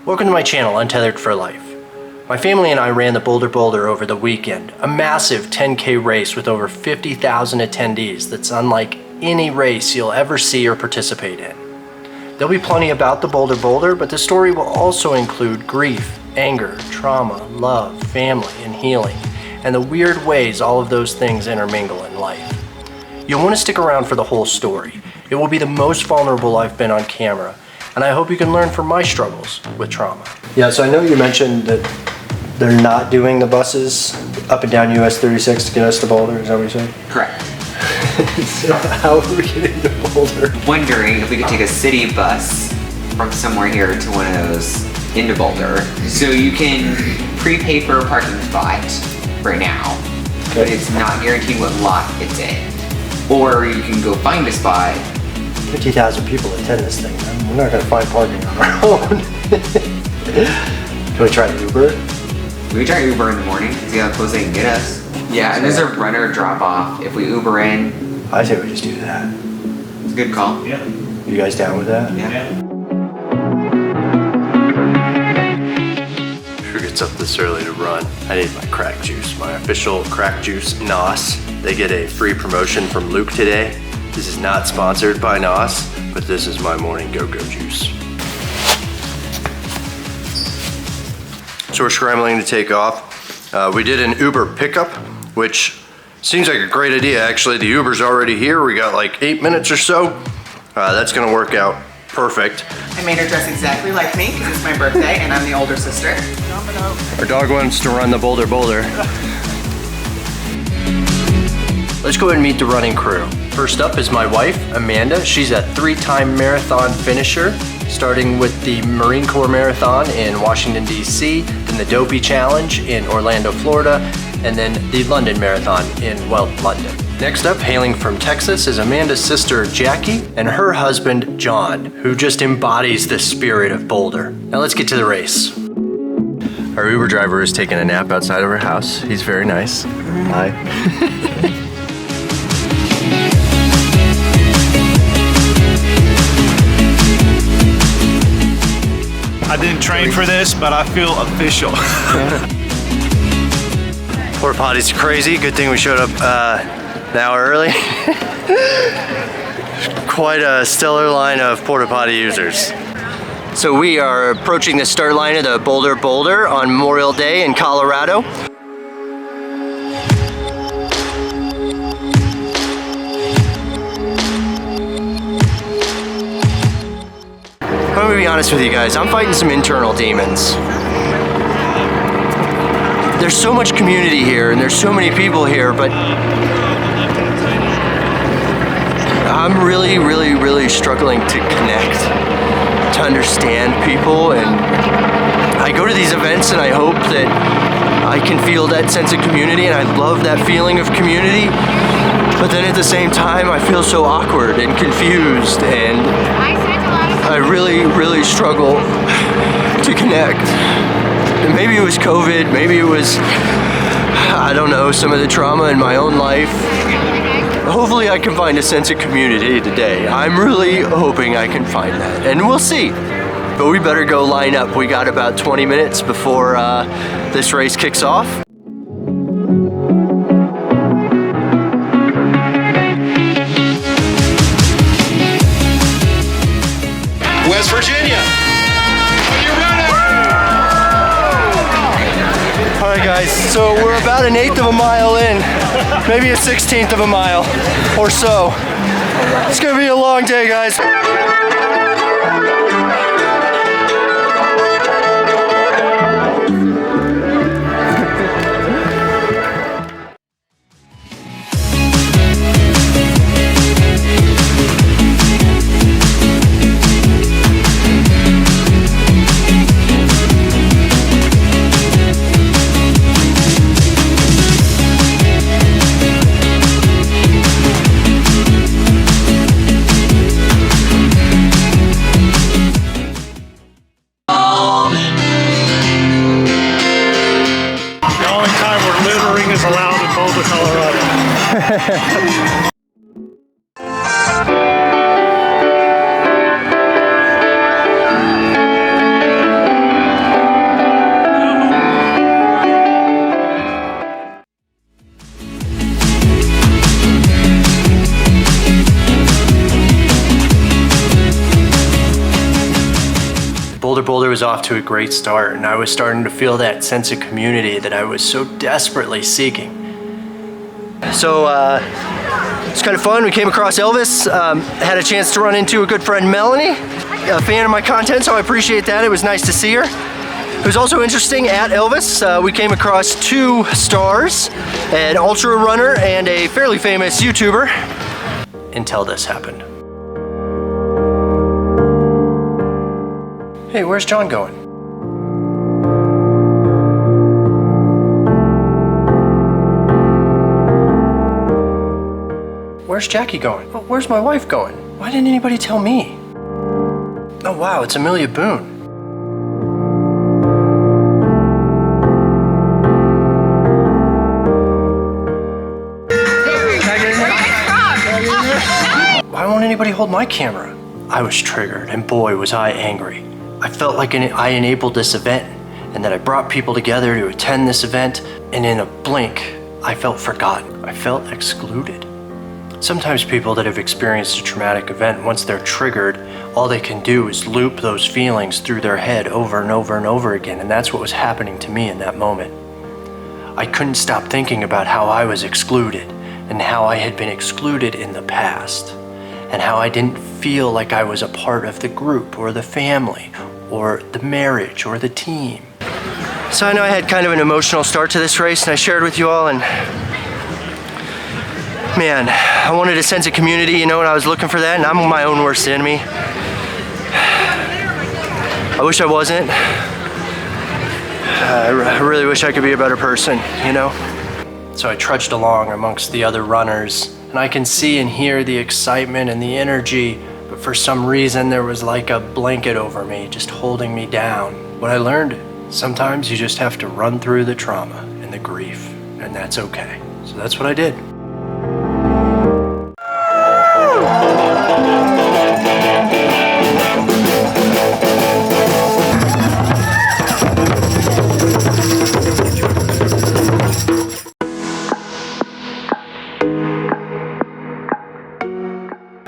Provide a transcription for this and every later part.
Welcome to my channel, Untethered for Life. My family and I ran the Bolder Boulder over the weekend, a massive 10K race with over 50,000 attendees that's unlike any race you'll ever see or participate in. There'll be plenty about the Bolder Boulder, but the story will also include grief, anger, trauma, love, family, and healing, and the weird ways all of those things intermingle in life. You'll want to stick around for the whole story. It will be the most vulnerable I've been on camera, and I hope you can learn from my struggles with trauma. Yeah, so I know you mentioned that they're not doing the buses up and down US 36 to get us to Boulder, is that what you said? Correct. So how are we getting to Boulder? Wondering if we could take a city bus from somewhere here to one of those into Boulder. So you can prepay for a parking spot for now, but it's not guaranteed what lot it's in. Or you can go find a spot. 50,000 people attend this thing, man. We're not gonna find parking on our own. Can we try Uber? We can try Uber in the morning, see how close they can get us. Yeah, and there's a runner drop off if we Uber in. I say we just do that. It's a good call. Yeah. You guys down with that? Yeah. Who gets up this early to run? I need my crack juice, my official crack juice, NOS. They get a free promotion from Luke today. This is not sponsored by NOS, but this is my morning go-go juice. So we're scrambling to take off. We did an Uber pickup, which seems like a great idea. Actually, the Uber's already here. We got like 8 minutes or so. That's gonna work out perfect. I made her dress exactly like me because it's my birthday and I'm the older sister. Our dog wants to run the Bolder Boulder. Let's go ahead and meet the running crew. First up is my wife, Amanda. She's a 3-time marathon finisher, starting with the Marine Corps Marathon in Washington, D.C., then the Dopey Challenge in Orlando, Florida, and then the London Marathon in, well, London. Next up, hailing from Texas, is Amanda's sister, Jackie, and her husband, John, who just embodies the spirit of Boulder. Now let's get to the race. Our Uber driver is taking a nap outside of her house. He's very nice. Hi. I didn't train for this, but I feel official. Porta potty's crazy. Good thing we showed up an hour early. Quite a stellar line of porta potty users. So we are approaching the start line of the Bolder Boulder on Memorial Day in Colorado. I'm gonna be honest with you guys, I'm fighting some internal demons. There's so much community here and there's so many people here, but I'm really struggling to connect, to understand people, and I go to these events and I hope that I can feel that sense of community, and I love that feeling of community, but then at the same time I feel so awkward and confused, and I really struggle to connect. And maybe it was COVID, maybe it was, I don't know, some of the trauma in my own life. Hopefully I can find a sense of community today. I'm really hoping I can find that, and we'll see. But we better go line up. We got about 20 minutes before this race kicks off. West Virginia, are you ready? All right guys, so we're about 1/8 of a mile in, maybe 1/16 of a mile or so. It's gonna be a long day, guys. Bolder Boulder was off to a great start, and I was starting to feel that sense of community that I was so desperately seeking. So it's kind of fun. We came across Elvis, had a chance to run into a good friend, Melanie, a fan of my content, so I appreciate that. It was nice to see her. It was also interesting at Elvis, we came across 2 stars, an ultra runner and a fairly famous YouTuber, until this happened. Hey, where's John going? Where's Jackie going? Oh, where's my wife going? Why didn't anybody tell me? Oh wow, it's Amelia Boone. Why won't anybody hold my camera? I was triggered, and boy was I angry. I felt like I enabled this event, and that I brought people together to attend this event, and in a blink, I felt forgotten. I felt excluded. Sometimes people that have experienced a traumatic event, once they're triggered, all they can do is loop those feelings through their head over and over and over again, and that's what was happening to me in that moment. I couldn't stop thinking about how I was excluded, and how I had been excluded in the past, and how I didn't feel like I was a part of the group or the family or the marriage or the team. So I know I had kind of an emotional start to this race, and I shared with you all, and man, I wanted a sense of community, you know, and I was looking for that, and I'm my own worst enemy. I wish I wasn't. I really wish I could be a better person, you know? So I trudged along amongst the other runners, and I can see and hear the excitement and the energy, but for some reason there was like a blanket over me, just holding me down. What I learned, sometimes you just have to run through the trauma and the grief, and that's okay. So that's what I did.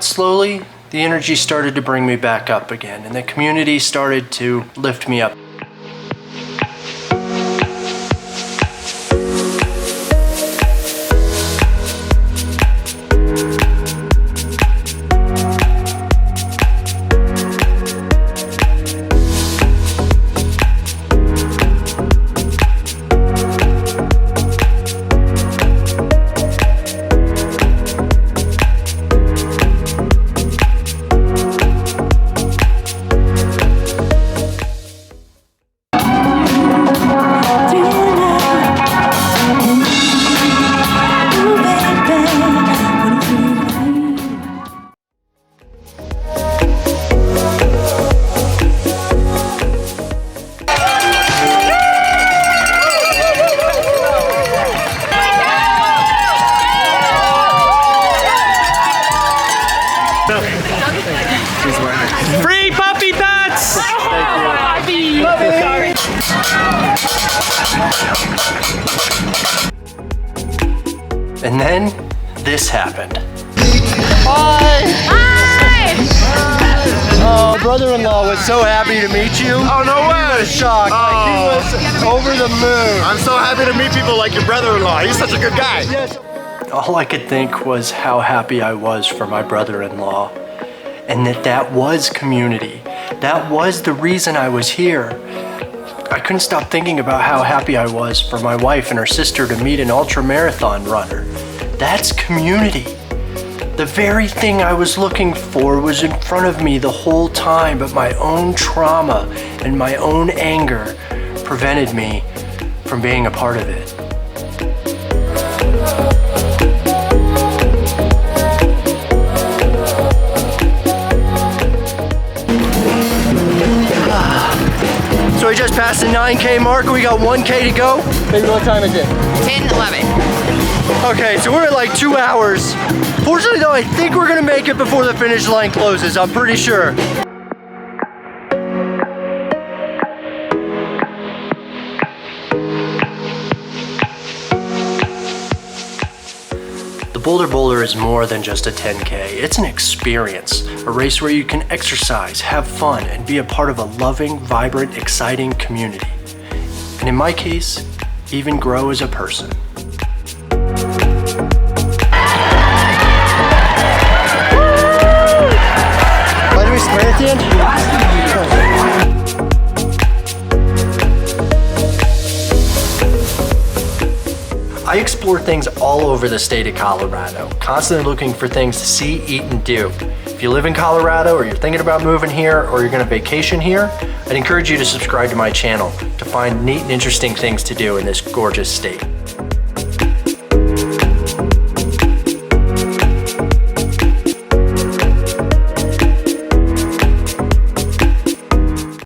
Slowly, the energy started to bring me back up again, and the community started to lift me up. Free puppy pets! And then this happened. Oh, brother-in-law was so happy to meet you. Oh, no way! He was shocked. Like, he was over the moon. I'm so happy to meet people like your brother-in-law. He's such a good guy. Yes. All I could think was how happy I was for my brother-in-law, and that was community. That was the reason I was here. I couldn't stop thinking about how happy I was for my wife and her sister to meet an ultra-marathon runner. That's community. The very thing I was looking for was in front of me the whole time, but my own trauma and my own anger prevented me from being a part of it. So we just passed the 9K mark. We got 1K to go. Baby, what time is it? 10:11. Okay, so we're at like 2 hours. Fortunately though, I think we're gonna make it before the finish line closes. I'm pretty sure. The Bolder Boulder is more than just a 10K. It's an experience, a race where you can exercise, have fun, and be a part of a loving, vibrant, exciting community. And in my case, even grow as a person. Why do we spray at the end? I explore things all over the state of Colorado, constantly looking for things to see, eat, and do. If you live in Colorado, or you're thinking about moving here, or you're gonna vacation here, I'd encourage you to subscribe to my channel to find neat and interesting things to do in this gorgeous state.